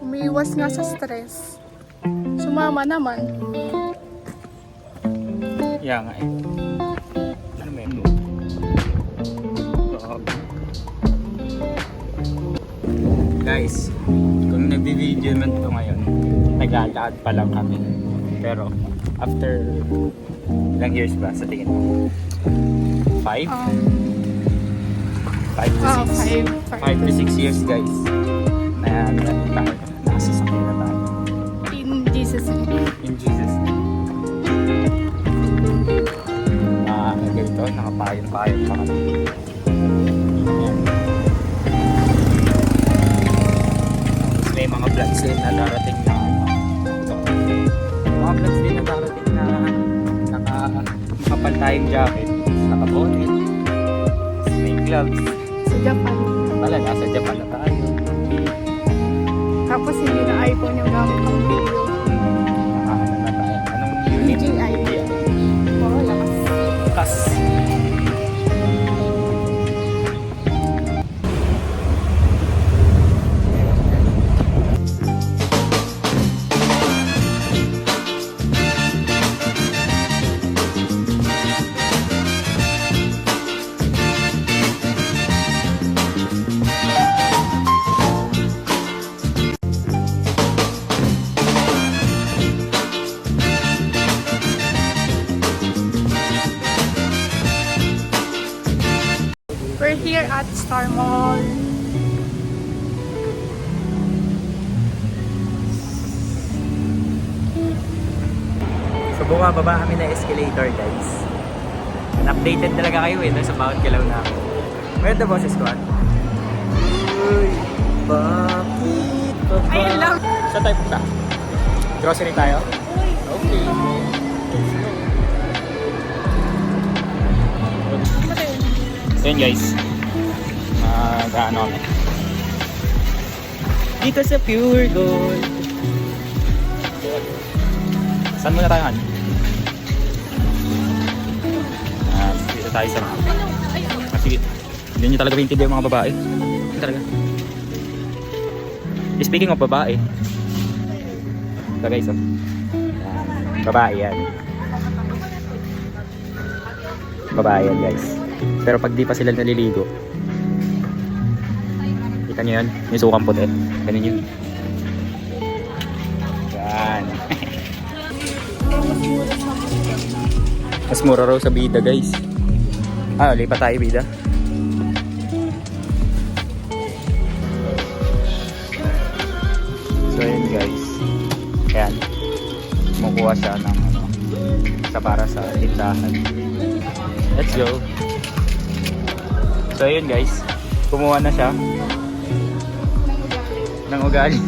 Umiiwas nga sa stress. Sumama naman. Yeah nga eh. Ano may guys, kung nagbi-video man ito ngayon, naglalakad pa lang kami. Pero after ilang years ba sa tingin mo? 5? 5 to 6? 5 to 6 years guys. Na tayo. Nakasasakyan na tayo. In Jesus name. In Jesus name. Ganito, nakapayon-payon pa kami. Ayan. May mga vlogs din na darating na mga vlogs din na darating na nakapal tayong jacket, naka-bonnet, may gloves. Sa Japan. Wala, nasa Japan na tayo. Tapos hindi na iPhone yung gamit ng video. Nakaano na tayo. Anong unit? DJI. Oo, lakas. Kas. We're here at Star Mall. So bumababa kami na escalator guys. Updated talaga kayo eh sa bawat galaw na ako. Meron na boses ko Uy, bakit pa ba? Ayun lang. Saan tayo punta? Grocery tayo? Okay. Ayun guys. Gaano kami. Dito sa Pure Gold. Saan muna tayo, Han? Dito tayo sa... Sige. Hindi nyo talaga maintindihan yung mga babae. Hindi talaga. Speaking of babae. Ito guys, oh. Babae yan. Babae yan guys. Pero pag di pa sila naliligo, kita nyo yan? Yung sukang puti. Ganun yun. Yan. Mas mura raw sa bida guys. Lipat tayo bida. So yun guys. Ayan. Kumukuha siya ng sa para sa tindahan. Let's go. So yun guys. Kumuha na siya ng ugali.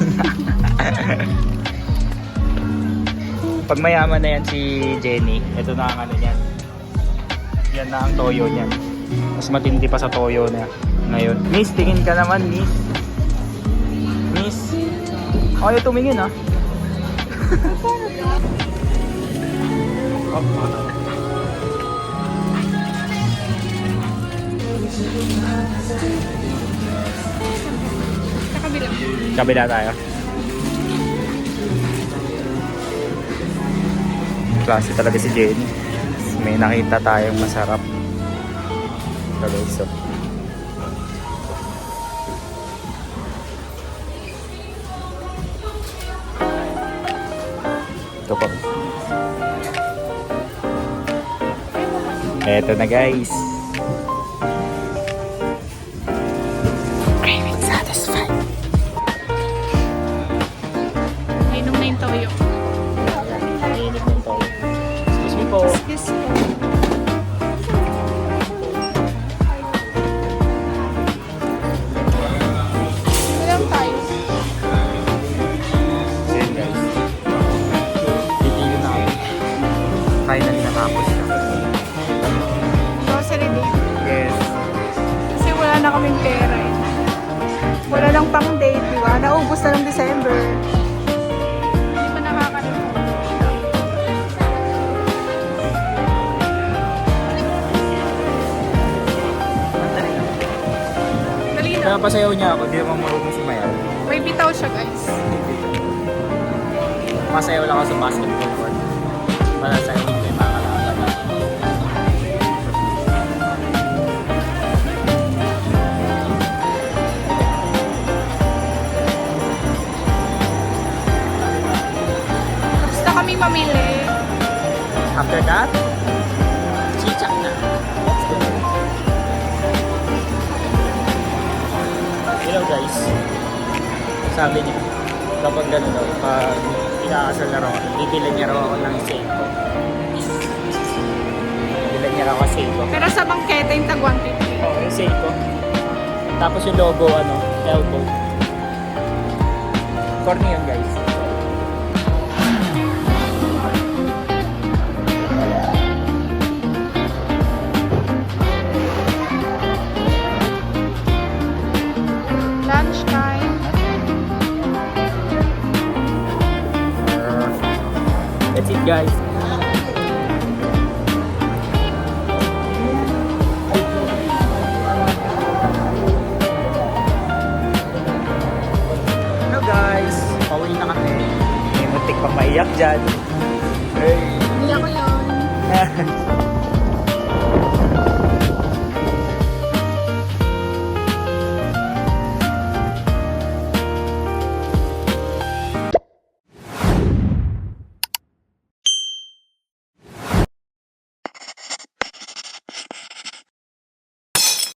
Pag mayaman na yan si Jenny, ito na ang ano niyan. Yan na ang toyo niyan. Mas matindi pa sa toyo na ngayon. Miss, tingin ka naman, Miss. Miss. Ayaw tumingin, ha? Sa kabila. Kabila tayo. Klase talaga si Jenny. May nakita tayong masarap. Ito guys, so. Ito po. Eto na guys. Craving satisfied. Inom na yung toyo. Mainit ng toyo. Excuse me po. Excuse me. Ilan tayo? Ayan guys. Titigil na ako. Finally natapos siya. Grocery day. Yes. Kasi wala na kaming pera eh. Wala lang pang date, di ba? Naubos na ng December. Hindi pa nakakalimutan. Dali na. Kaya pasayaw niya ako, di naman marunong si Mayan. May bitaw siya guys. Masayaw lang ako sa basketball court. Masasayaw ko yung mga kalaban. Tapos na kami mamili. After that, chichak na. Let's go. Hello guys. Sabi niya, kapag gano'n daw, pag ikakasal na raw, bibilan niya raw ako ng Seiko. Bibilan niya raw ako Seiko. Pero sa bangketa yung tag 150. Oo, yung Seiko. Tapos yung logo, elbow. Corny yun guys. Lunchtime. That's it guys. Hello guys. Pauwi na kami. May muntik pang maiyak dyan.